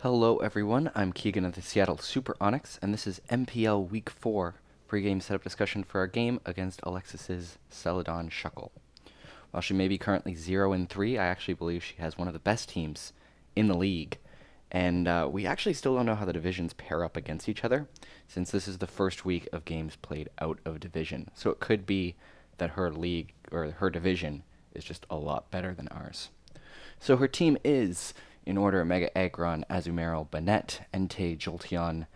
Hello everyone, I'm Keegan of the Seattle Superonix, and this is MPL Week 4 pregame setup discussion for our game against Alexis's Celadon Shuckle. While she may be currently 0-3, I actually believe she has one of the best teams in the league, and we actually still don't know how the divisions pair up against each other, since this is the first week of games played out of division. So it could be that her league, or her division, is just a lot better than ours. So her team is, in order, Mega Aggron, Azumarill, Banette, Entei, Jolteon,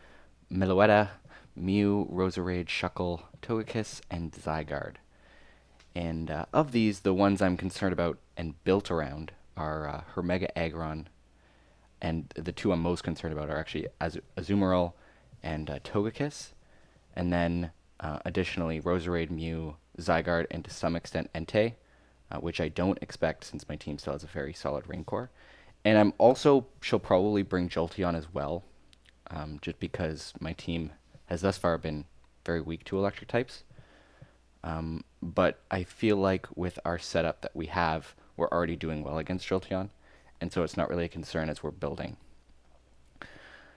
Meloetta, Mew, Roserade, Shuckle, Togekiss, and Zygarde. And of these, the ones I'm concerned about and built around are her Mega Aggron, and the two I'm most concerned about are actually Azumarill and Togekiss, and then additionally Roserade, Mew, Zygarde, and to some extent Entei, which I don't expect since my team still has a very solid Rain Core. And she'll probably bring Jolteon as well, just because my team has thus far been very weak to electric types. But I feel like with our setup that we have, we're already doing well against Jolteon, and so it's not really a concern as we're building.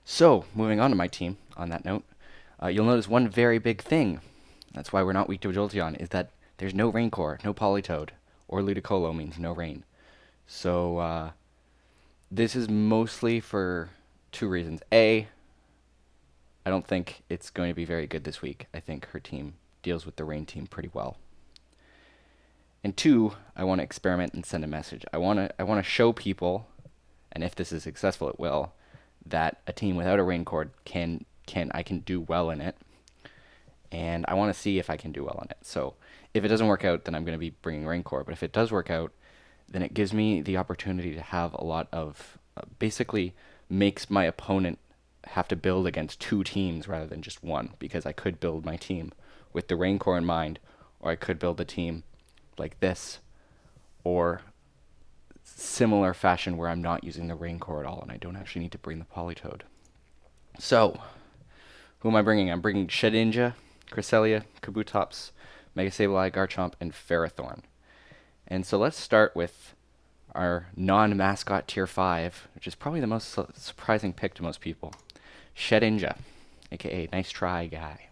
So, moving on to my team, on that note, you'll notice one very big thing, that's why we're not weak to Jolteon, is that there's no Rain Core, no Politoed, or Ludicolo means no rain. So, this is mostly for two reasons. A, I don't think it's going to be very good this week. I think her team deals with the rain team pretty well. And two, I want to experiment and send a message. I want to show people, and if this is successful, it will, that a team without a rain cord I can do well in it. And I want to see if I can do well in it. So if it doesn't work out, then I'm going to be bringing rain core. But if it does work out, then it gives me the opportunity to have a lot of, basically makes my opponent have to build against two teams rather than just one, because I could build my team with the Rain Core in mind, or I could build a team like this, or similar fashion where I'm not using the Rain Core at all, and I don't actually need to bring the Politoed. So, who am I bringing? I'm bringing Shedinja, Cresselia, Kabutops, Mega Sableye, Garchomp, and Ferrothorn. And so let's start with our non-mascot tier 5, which is probably the most surprising pick to most people. Shedinja, aka Nice Try Guy.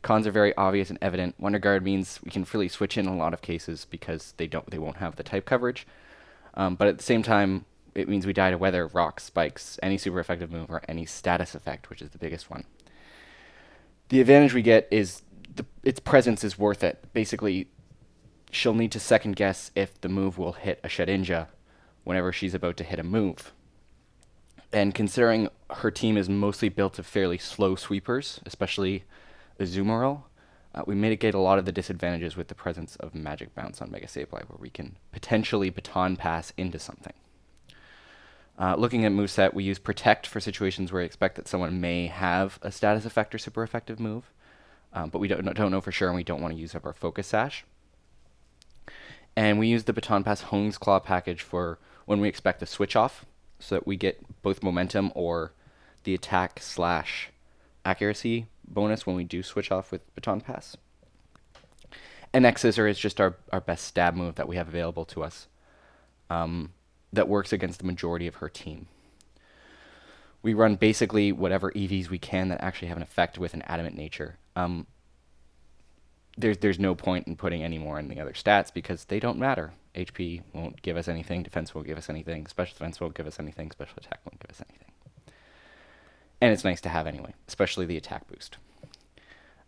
Cons are very obvious and evident. Wonder Guard means we can freely switch in a lot of cases because they won't have the type coverage. But at the same time, it means we die to weather, rocks, spikes, any super effective move, or any status effect, which is the biggest one. The advantage we get is its presence is worth it. Basically, she'll need to second guess if the move will hit a Shedinja whenever she's about to hit a move. And considering her team is mostly built of fairly slow sweepers, especially Azumarill, we mitigate a lot of the disadvantages with the presence of Magic Bounce on Mega Sableye, where we can potentially baton pass into something. Looking at moveset, we use Protect for situations where we expect that someone may have a status effect or super effective move, but we don't know for sure, and we don't want to use up our Focus Sash. And we use the Baton Pass Hone's Claw package for when we expect a switch off, so that we get both momentum or the attack / accuracy bonus when we do switch off with Baton Pass. And X-Scissor is just our best stab move that we have available to us, that works against the majority of her team. We run basically whatever EVs we can that actually have an effect with an adamant nature. There's no point in putting any more in the other stats because they don't matter. HP won't give us anything, defense won't give us anything, special defense won't give us anything, special attack won't give us anything. And it's nice to have anyway, especially the attack boost.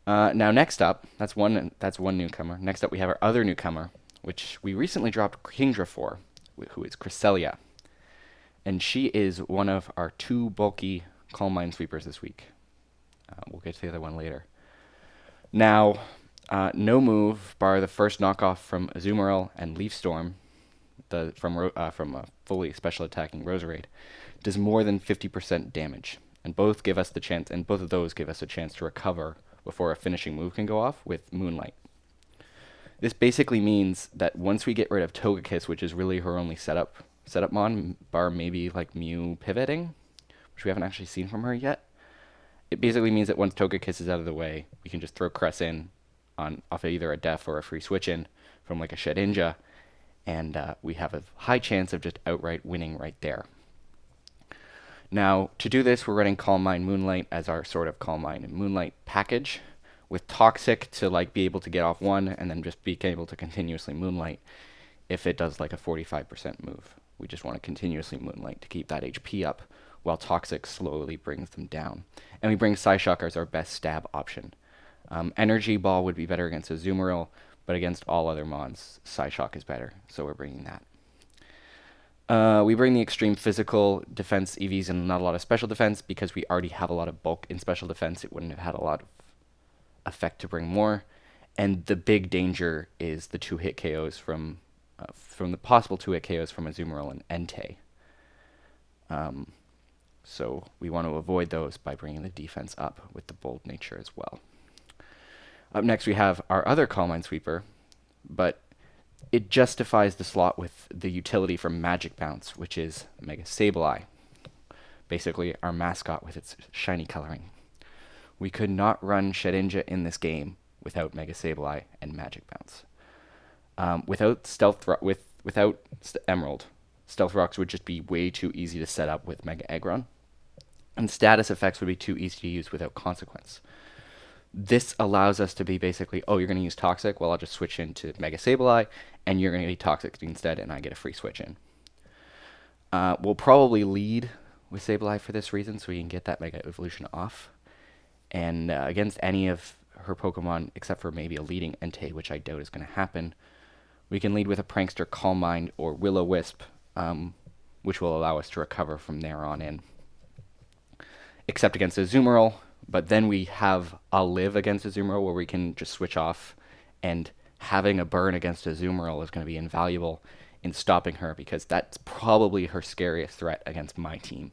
Now next up, that's one newcomer. Next up we have our other newcomer, which we recently dropped Kingdra for, who is Cresselia. And she is one of our two bulky Calm Mind sweepers this week. We'll get to the other one later. Now, no move, bar the first knockoff from Azumarill and Leaf Storm, from a fully special attacking Roserade, does more than 50% damage, and both of those give us a chance to recover before a finishing move can go off with Moonlight. This basically means that once we get rid of Togekiss, which is really her only setup mon, bar maybe like Mew pivoting, which we haven't actually seen from her yet, it basically means that once Togekiss is out of the way, we can just throw Cress in off of either a def or a free switch in from like a Shedinja, and we have a high chance of just outright winning right there. Now, to do this, we're running Calm Mind Moonlight as our sort of Calm Mind and Moonlight package, with Toxic to like be able to get off one and then just be able to continuously Moonlight if it does like a 45% move. We just want to continuously Moonlight to keep that HP up, while Toxic slowly brings them down. And we bring Psyshock as our best stab option. Energy Ball would be better against Azumarill, but against all other mons, Psyshock is better, so we're bringing that. We bring the extreme physical defense EVs and not a lot of special defense because we already have a lot of bulk in special defense. It wouldn't have had a lot of effect to bring more. And the big danger is the 2-hit KOs from the possible 2-hit KOs from Azumarill and Entei. So we want to avoid those by bringing the defense up with the bold nature as well. Up next we have our other Calm Mind Sweeper, but it justifies the slot with the utility from Magic Bounce, which is Mega Sableye. Basically, our mascot with its shiny coloring. We could not run Shedinja in this game without Mega Sableye and Magic Bounce. Without Emerald, Stealth Rocks would just be way too easy to set up with Mega Aggron, and status effects would be too easy to use without Consequence. This allows us to be basically, oh, you're going to use Toxic, well, I'll just switch into Mega Sableye, and you're going to be Toxic instead, and I get a free switch in. We'll probably lead with Sableye for this reason, so we can get that Mega Evolution off. And against any of her Pokemon, except for maybe a leading Entei, which I doubt is going to happen, we can lead with a Prankster, Calm Mind, or Will-O-Wisp, which will allow us to recover from there on in. Except against Azumarill, but then we have a live against Azumarill where we can just switch off, and having a burn against Azumarill is going to be invaluable in stopping her because that's probably her scariest threat against my team.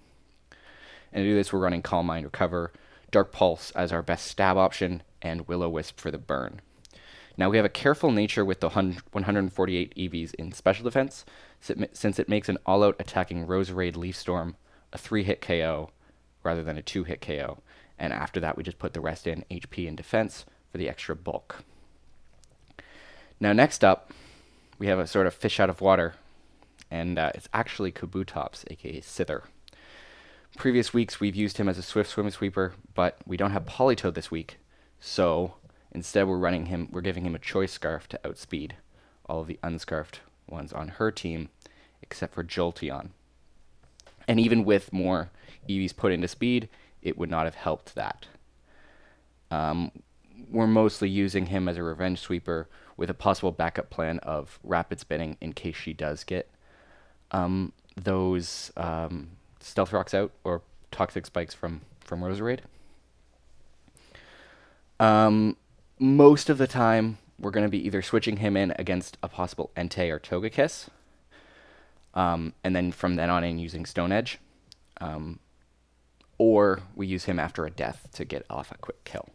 And to do this, we're running Calm Mind, Recover, Dark Pulse as our best stab option, and Will-O-Wisp for the burn. Now we have a careful nature with the 148 EVs in special defense, since it makes an all-out attacking Roserade Leaf Storm a 3-hit KO rather than a 2-hit KO. And after that, we just put the rest in HP and defense for the extra bulk. Now next up, we have a sort of fish out of water, and it's actually Kabutops, aka Scyther. Previous weeks, we've used him as a Swift Swim Sweeper, but we don't have Politoed this week, so instead we're giving him a Choice Scarf to outspeed all of the unscarfed ones on her team, except for Jolteon. And even with more EVs put into speed, it would not have helped that. We're mostly using him as a revenge sweeper with a possible backup plan of rapid spinning in case she does get those Stealth Rocks out or Toxic Spikes from Roserade. Most of the time, we're going to be either switching him in against a possible Entei or Togekiss, and then from then on in using Stone Edge, or we use him after a death to get off a quick kill.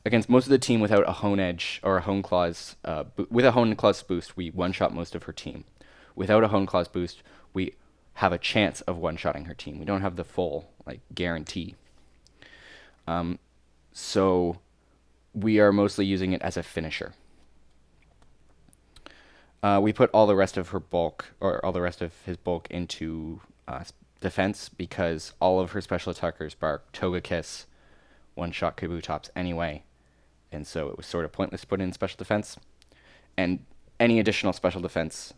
Against most of the team without a Hone Edge or a Hone Claws, with a Hone Claws boost, we one-shot most of her team. Without a Hone Claws boost, we have a chance of one-shotting her team. We don't have the full guarantee. So we are mostly using it as a finisher. We put all the rest of her bulk, or all the rest of his bulk, into defense because all of her special attackers bark Togekiss, one-shot Kabutops anyway, and so it was sort of pointless to put in special defense. And any additional special defense,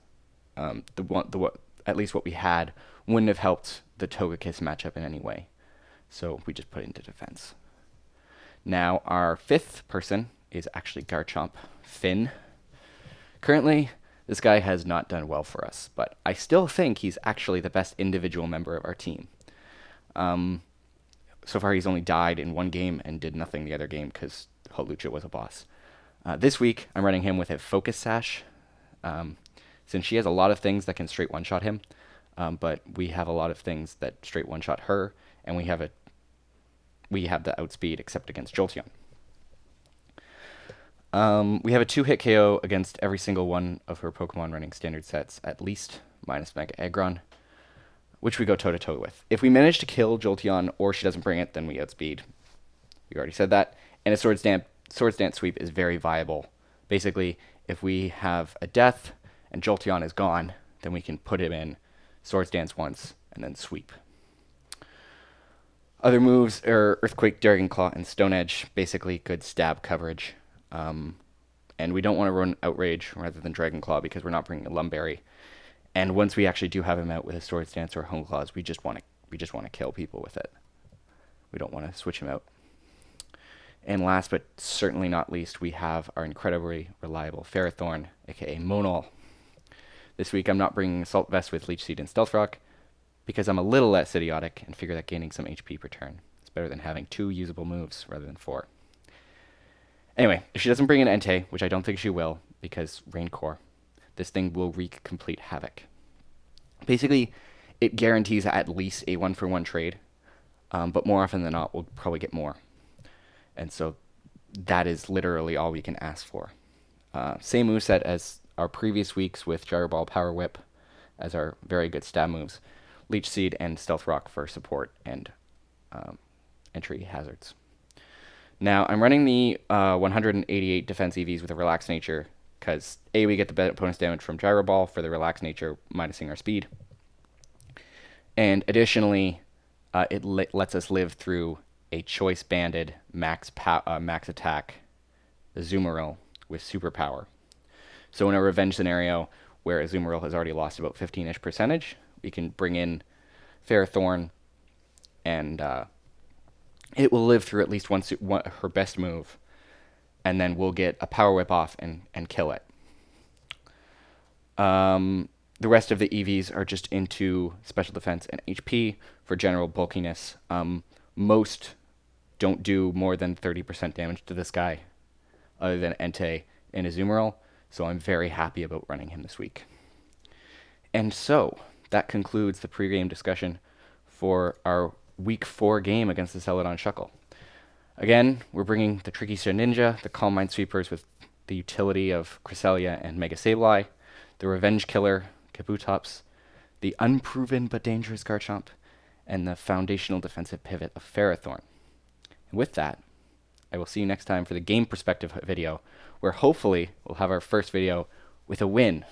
at least what we had, wouldn't have helped the Togekiss matchup in any way. So we just put it into defense. Now our fifth person is actually Garchomp, Finn. Currently, this guy has not done well for us, but I still think he's actually the best individual member of our team. So far, he's only died in one game and did nothing the other game because Holucha was a boss. This week, I'm running him with a Focus Sash, since she has a lot of things that can straight one-shot him, but we have a lot of things that straight one-shot her, and we have the outspeed except against Jolteon. We have a 2-hit KO against every single one of her Pokemon running standard sets, at least, minus Mega Aggron, which we go toe-to-toe with. If we manage to kill Jolteon or she doesn't bring it, then we outspeed. We already said that. And a Swords Dance sweep is very viable. Basically, if we have a death and Jolteon is gone, then we can put him in Swords Dance once, and then sweep. Other moves are Earthquake, Dragon Claw, and Stone Edge, basically good stab coverage. And we don't want to run Outrage rather than Dragon Claw because we're not bringing a Lumberry. And once we actually do have him out with a Sword Stance or Hone Claws, we just want to kill people with it. We don't want to switch him out. And last but certainly not least, we have our incredibly reliable Ferrothorn, aka Monol. This week I'm not bringing Assault Vest with Leech Seed and Stealth Rock because I'm a little less idiotic and figure that gaining some HP per turn is better than having 2 usable moves rather than 4. Anyway, if she doesn't bring in Entei, which I don't think she will because Rain Core, this thing will wreak complete havoc. Basically, it guarantees at least a 1-for-1 trade, but more often than not, we'll probably get more. And so that is literally all we can ask for. Same moveset as our previous weeks with Gyro Ball, Power Whip as our very good stab moves. Leech Seed and Stealth Rock for support and entry hazards. Now, I'm running the 188 defense EVs with a relaxed nature because A, we get the opponent's damage from Gyro Ball for the relaxed nature, minusing our speed. And additionally, it lets us live through a choice-banded max attack Azumarill with superpower. So in a revenge scenario where Azumarill has already lost about 15-ish percentage, we can bring in Ferrothorn, and it will live through at least one her best move, and then we'll get a Power Whip off and kill it. The rest of the EVs are just into special defense and HP for general bulkiness. Most don't do more than 30% damage to this guy, other than Entei and Azumarill, so I'm very happy about running him this week. And so, that concludes the pregame discussion for our Week 4 game against the Celadon Shuckle. Again, we're bringing the Tricky Ninja, the Calm Mind Sweepers with the utility of Cresselia and Mega Sableye, the Revenge Killer, Kabutops, the unproven but dangerous Garchomp, and the foundational defensive pivot of Ferrothorn. And with that, I will see you next time for the game perspective video, where hopefully we'll have our first video with a win.